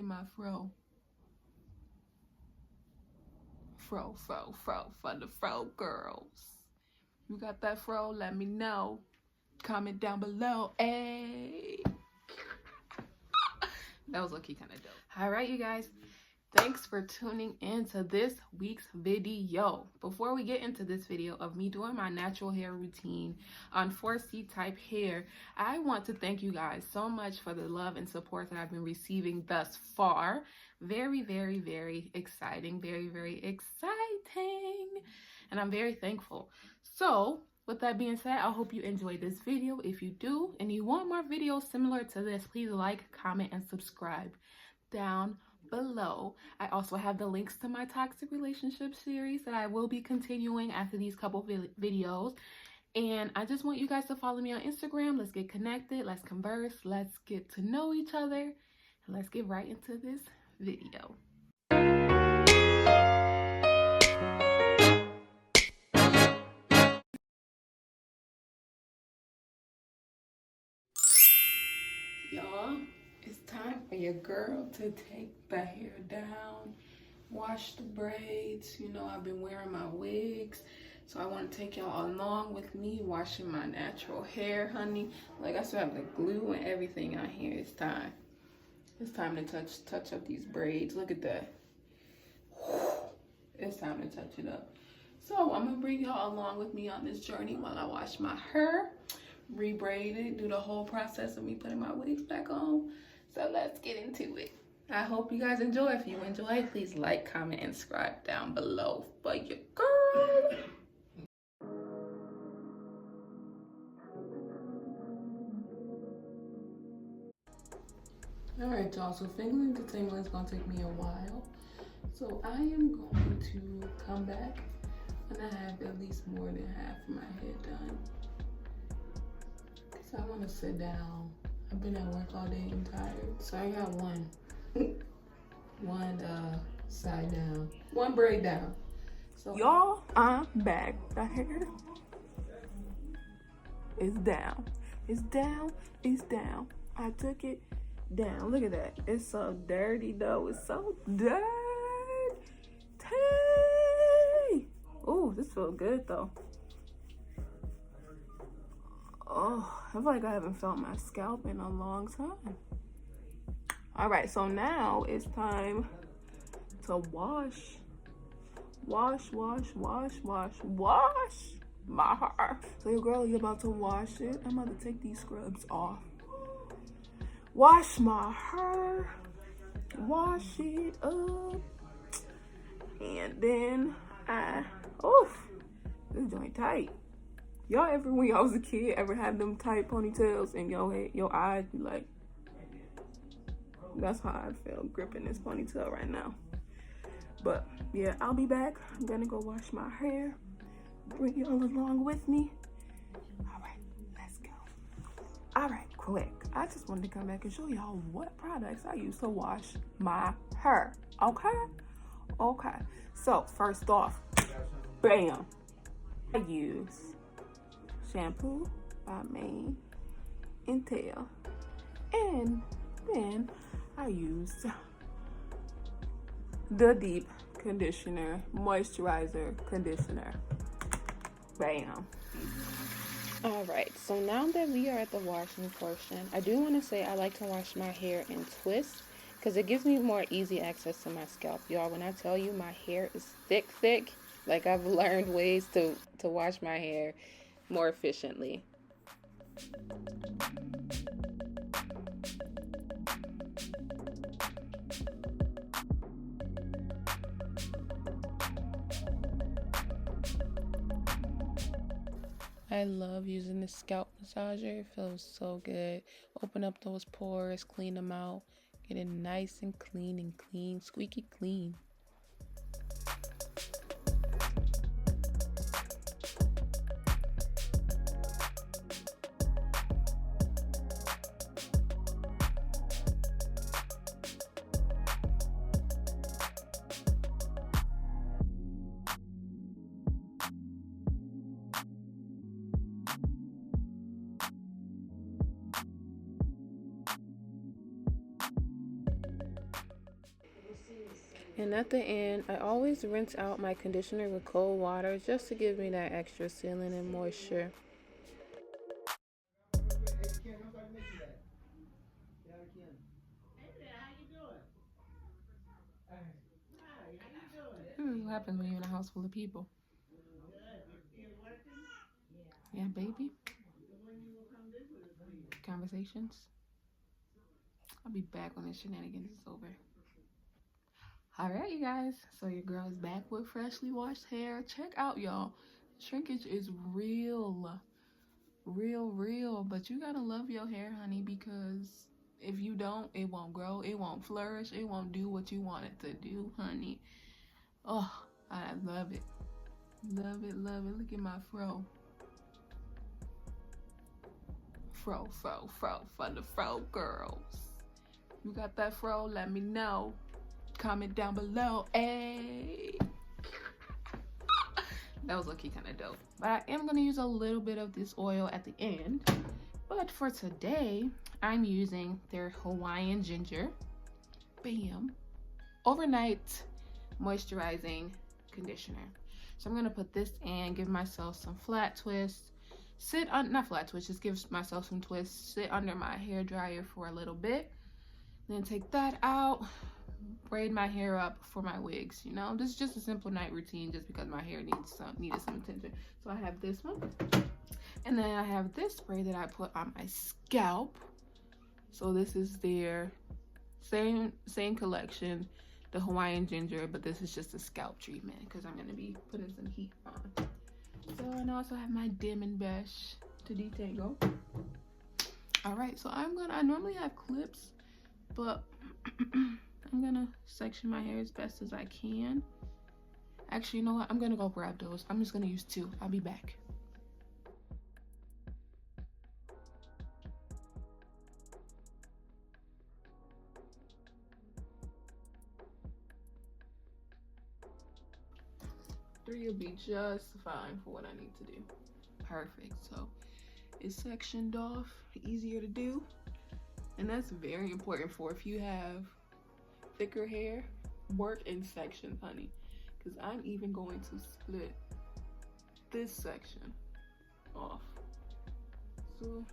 my fro. Fro for the fro girls. You got that fro? Let me know. Comment down below. Hey. That was low-key kind of dope. All right, you guys. Thanks for tuning in to this week's video. Before we get into this video of me doing my natural hair routine on 4C type hair, I want to thank you guys so much for the love and support that I've been receiving thus far. Very, very, very exciting. Very, very exciting. And I'm very thankful. So, with that being said, I hope you enjoyed this video. If you do, and you want more videos similar to this, please like, comment, and subscribe down below. I also have the links to my toxic relationship series that I will be continuing after these couple videos. And I just want you guys to follow me on Instagram. Let's get connected. Let's converse. Let's get to know each other. And let's get right into this video. Y'all, it's time for your girl to take the hair down, wash the braids. You know, I've been wearing my wigs, so I want to take y'all along with me washing my natural hair, honey. Like, I still have the glue and everything on here. It's time. It's time to touch up these braids. Look at that. It's time to touch it up. So I'm gonna bring y'all along with me on this journey while I wash my hair, rebraid it, do the whole process of me putting my wigs back on. So let's get into it. I hope you guys enjoy. If you enjoy, please like, comment, and subscribe down below for your girl. Alright, y'all, so fingering detangling is going to take me a while. So I am going to come back when I have at least more than half of my head done. Because I want to sit down. I've been at work all day and tired. So I got one side down, one braid down. So y'all, I'm back. The hair is down. It's down. It's down. I took it down. Look at that. It's so dirty though. It's so dirty. Oh, this feels good though. Oh, I feel like I haven't felt my scalp in a long time. All right, so now it's time to wash my hair. So your girl, you're about to wash it. I'm about to take these scrubs off. Wash my hair, wash it up, and then this joint tight. Y'all ever, when y'all was a kid, ever had them tight ponytails and your head, your eyes be like, that's how I feel gripping this ponytail right now. But yeah, I'll be back. I'm gonna go wash my hair, bring y'all along with me. All right, let's go. All right, quick. I just wanted to come back and show y'all what products I use to wash my hair. Okay. So first off, bam, I use shampoo by Mane and Tail, and then I use the deep conditioner, moisturizer conditioner. Bam. All right, so now that we are at the washing portion, I do want to say I like to wash my hair in twists because it gives me more easy access to my scalp. Y'all, when I tell you my hair is thick, like I've learned ways to wash my hair more efficiently. I love using the scalp massager. It feels so good. Open up those pores, clean them out, get it nice and clean, squeaky clean. And at the end, I always rinse out my conditioner with cold water just to give me that extra sealing and moisture. What happens when you're in a house full of people? Yeah, baby. Conversations. I'll be back when the shenanigans is over. Alright, you guys. So your girl is back with freshly washed hair. Check out, y'all. Shrinkage is real. Real. But you gotta love your hair, honey, because if you don't, it won't grow. It won't flourish. It won't do what you want it to do, honey. Oh, I love it. Love it. Look at my fro. Fro for the fro girls. You got that fro? Let me know. Comment down below. Hey. That was low-key kind of dope. But I am going to use a little bit of this oil at the end. But for today, I'm using their Hawaiian ginger. Bam. Overnight moisturizing conditioner. So I'm going to put this in, give myself some flat twists. Not flat twists, just give myself some twists. Sit under my hair dryer for a little bit. Then take that out. Braid my hair up for my wigs. You know, this is just a simple night routine just because my hair needed some attention. So I have this one, and then I have this spray that I put on my scalp. So this is their same collection, the Hawaiian ginger, but this is just a scalp treatment because I'm going to be putting some heat on. So, and I also have my Diamond Brush to detangle. All right, so I normally have clips, but I'm gonna section my hair as best as I can. Actually, you know what? I'm gonna go grab those. I'm just gonna use 2. I'll be back. Three will be just fine for what I need to do. Perfect. So it's sectioned off, easier to do. And that's very important for if you have thicker hair, work in sections, honey. Because I'm even going to split this section off. So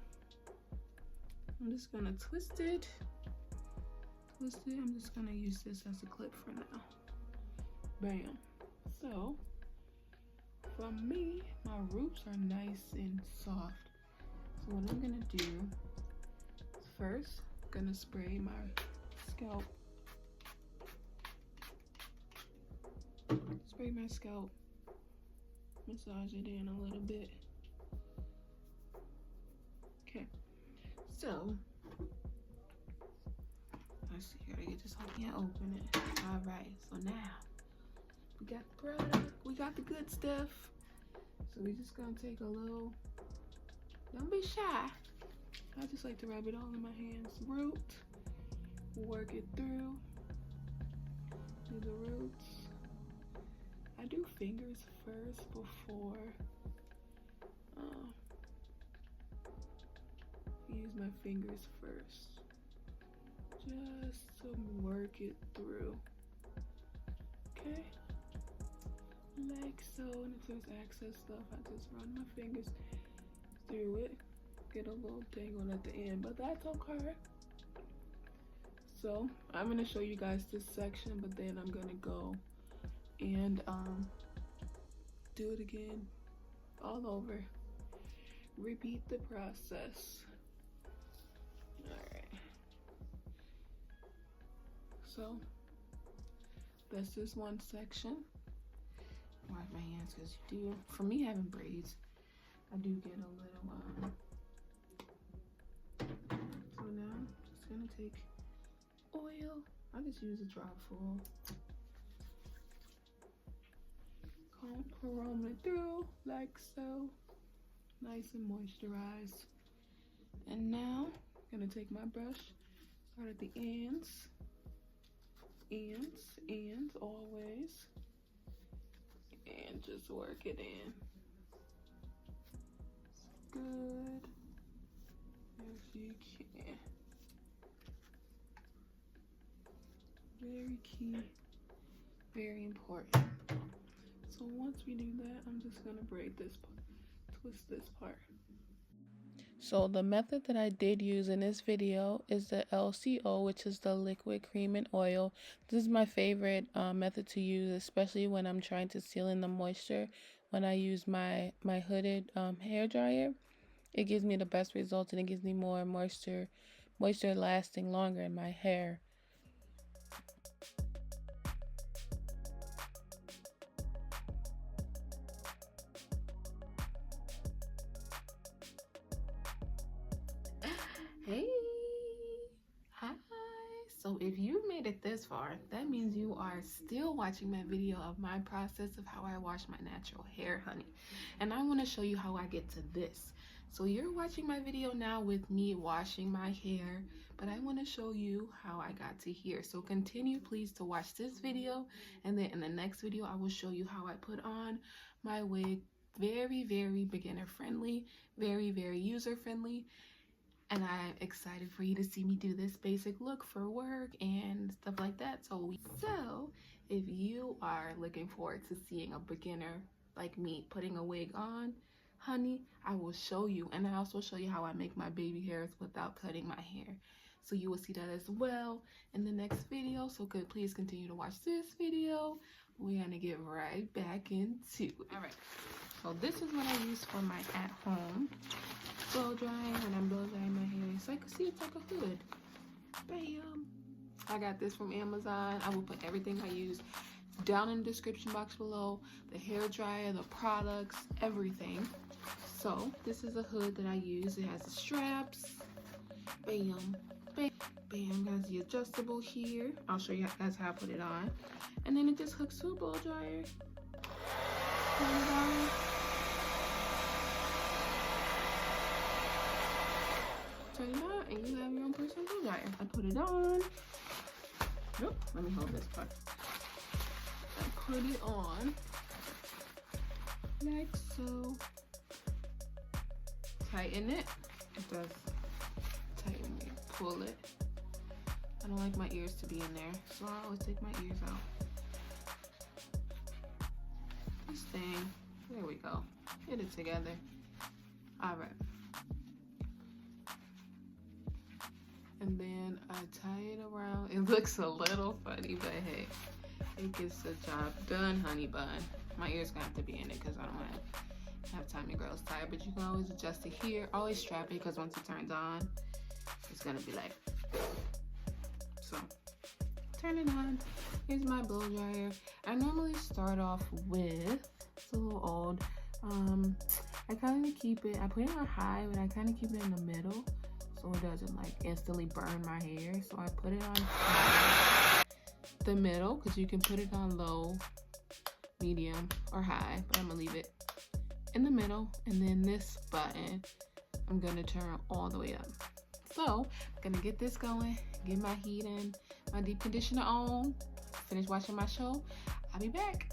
I'm just gonna twist it. I'm just gonna use this as a clip for now. Bam. So for me, my roots are nice and soft. So what I'm gonna do is first, I'm gonna spray my scalp. Spray my scalp. Massage it in a little bit. Okay. So let's see, gotta get this whole can open it. Alright, so now we got the product, we got the good stuff. So we just gonna take a little, don't be shy. I just like to rub it all in my hands. Root, work it through. Do the roots. I do fingers first before use my fingers first. Just to work it through. Okay? Like so, and if there's excess stuff, I just run my fingers through it. Get a little tangled at the end, but that's okay. So I'm gonna show you guys this section, but then I'm gonna go and do it again all over. Repeat the process. Alright. So that's this one section. Wipe my hands because you do, for me having braids, I do get a little so now I'm just gonna take oil. I just use a drop full. Comb it through like so. Nice and moisturized. And now I'm gonna take my brush, start at the ends, always, and just work it in. Good as you can. Very key Very important. So once we do that, I'm just gonna braid this part, twist this part. So the method that I did use in this video is the LCO, which is the liquid cream and oil. This is my favorite method to use, especially when I'm trying to seal in the moisture. When I use my hooded hair dryer, it gives me the best results, and it gives me more moisture lasting longer in my hair. Hey, hi. So if you made it this far, that means you are still watching my video of my process of how I wash my natural hair, honey. And I want to show you how I get to this. So you're watching my video now with me washing my hair, but I want to show you how I got to here. So continue please to watch this video, and then in the next video I will show you how I put on my wig. Very, very beginner friendly, very, very user friendly. And I'm excited for you to see me do this basic look for work and stuff like that. So if you are looking forward to seeing a beginner like me putting a wig on, honey, I will show you. And I also show you how I make my baby hairs without cutting my hair. So you will see that as well in the next video. So please continue to watch this video. We're gonna get right back into it. All right. So this is what I use for my at-home blow drying when I'm blow drying my hair. It's like, see, it's like a hood. Bam! I got this from Amazon. I will put everything I use down in the description box below. The hair dryer, the products, everything. So this is a hood that I use. It has the straps. Bam! Bam! Bam! It has the adjustable here. I'll show you guys how I put it on. And then it just hooks to a blow dryer. Turn it on. Turn it on, and you have your own personal blow dryer. I put it on. Nope, let me hold this part. I put it on like so. Tighten it. It does tighten it. Pull it. I don't like my ears to be in there, so I always take my ears out. This thing. There we go. Get it together. All right. And then I tie it around. It looks a little funny, but hey, it gets the job done, honey bun. My ears gonna have to be in it because I don't want to have time to grow tired, but you can always adjust it here. Always strap it because once it turns on, it's gonna be like, so turn it on. Here's my blow dryer. I normally start off with, it's a little old, I kind of keep it, I put it on high, but I kind of keep it in the middle so it doesn't like instantly burn my hair. So I put it on the middle because you can put it on low, medium, or high, but I'm gonna leave it in the middle. And then this button I'm gonna turn all the way up. So I'm gonna get this going, get my heat in, my deep conditioner on, finish watching my show. I'll be back.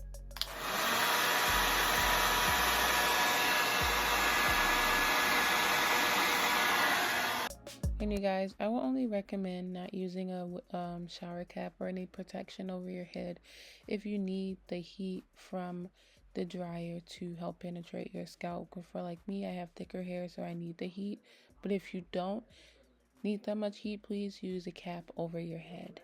And you guys, I will only recommend not using a shower cap or any protection over your head if you need the heat from the dryer to help penetrate your scalp. For like me, I have thicker hair, so I need the heat. But if you don't need that much heat, please use a cap over your head.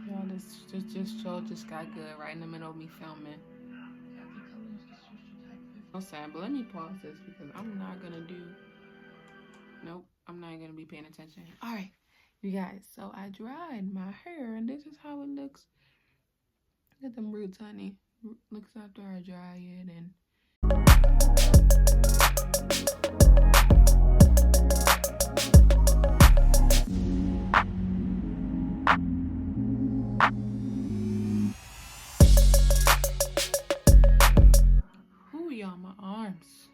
Y'all, this show just got good right in the middle of me filming. No sad, but let me pause this because I'm not gonna do, nope, I'm not gonna be paying attention. All right, you guys, so I dried my hair and this is how it looks. Look at them roots, honey. Looks after I dry it. And ooh, y'all, my arms.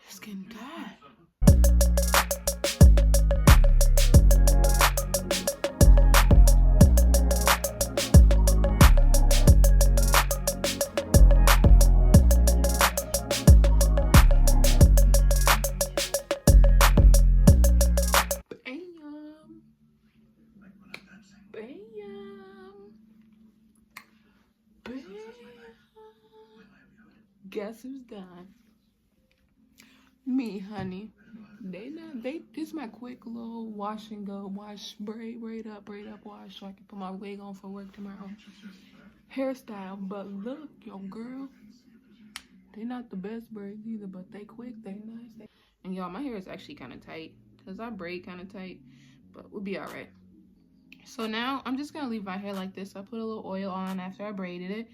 It's getting tired. guess who's done? Me, honey. This is my quick little wash and go, braid up, wash, so I can put my wig on for work tomorrow. Hairstyle, but look, yo girl, they not the best braids either, but they quick, they nice. And y'all, my hair is actually kind of tight, because I braid kind of tight, but we'll be all right. So now I'm just gonna leave my hair like this. I put a little oil on after I braided it,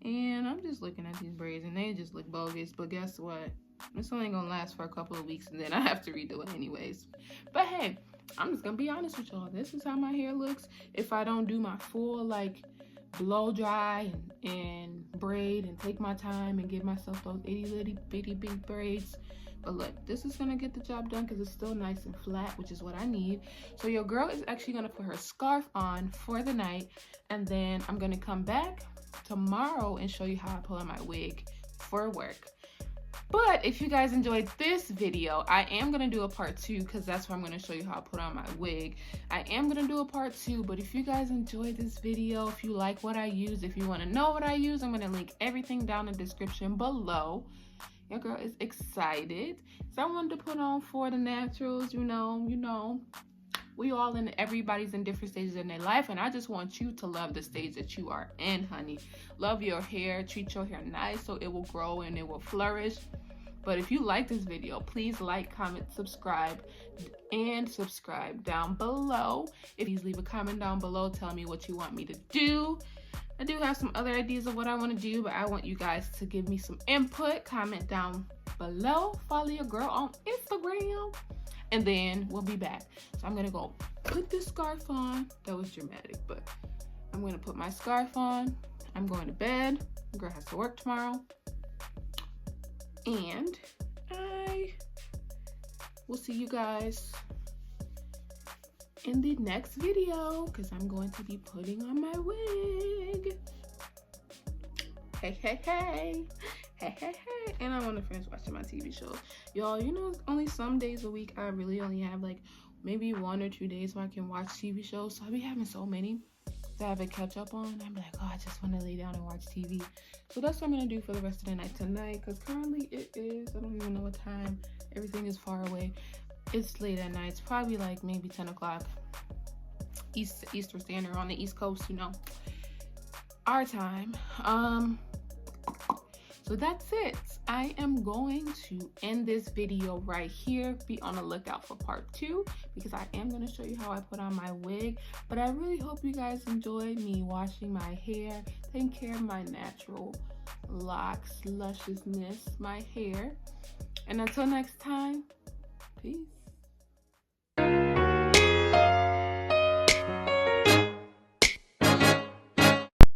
and I'm just looking at these braids, and they just look bogus, but guess what? This only gonna last for a couple of weeks, and then I have to redo it anyways. But hey, I'm just gonna be honest with y'all. This is how my hair looks if I don't do my full like blow dry and braid and take my time and give myself those itty bitty big braids. But look, this is gonna get the job done because it's still nice and flat, which is what I need. So your girl is actually gonna put her scarf on for the night, and then I'm gonna come back tomorrow and show you how I pull on my wig for work. But if you guys enjoyed this video, I am going to do a part 2 because that's where I'm going to show you how I put on my wig. I am going to do a part 2, but if you guys enjoyed this video, if you like what I use, if you want to know what I use, I'm going to link everything down in the description below. Your girl is excited. So I wanted to put on for the naturals, you know. We all everybody's in different stages in their life, and I just want you to love the stage that you are in, honey. Love your hair, treat your hair nice so it will grow and it will flourish. But if you like this video, please like, comment, subscribe down below. Please leave a comment down below telling me what you want me to do. I do have some other ideas of what I want to do, but I want you guys to give me some input. Comment down below. Follow your girl on Instagram. And then we'll be back. So I'm gonna go put this scarf on. That was dramatic, but I'm gonna put my scarf on. I'm going to bed. My girl has to work tomorrow. And I will see you guys in the next video because I'm going to be putting on my wig. Hey. And I want to finish watching my TV shows. Y'all, you know, only some days a week I really only have like maybe 1 or 2 days where I can watch TV shows. So I be having so many that I have to catch up on. I'm like, oh, I just want to lay down and watch TV. So that's what I'm going to do for the rest of the night tonight, because currently it is, I don't even know what time. Everything is far away. It's late at night. It's probably like maybe 10 o'clock Eastern Standard on the East Coast, you know, our time. So that's it. I am going to end this video right here. Be on the lookout for part 2 because I am going to show you how I put on my wig. But I really hope you guys enjoyed me washing my hair, taking care of my natural locks, lusciousness, my hair. And until next time, peace.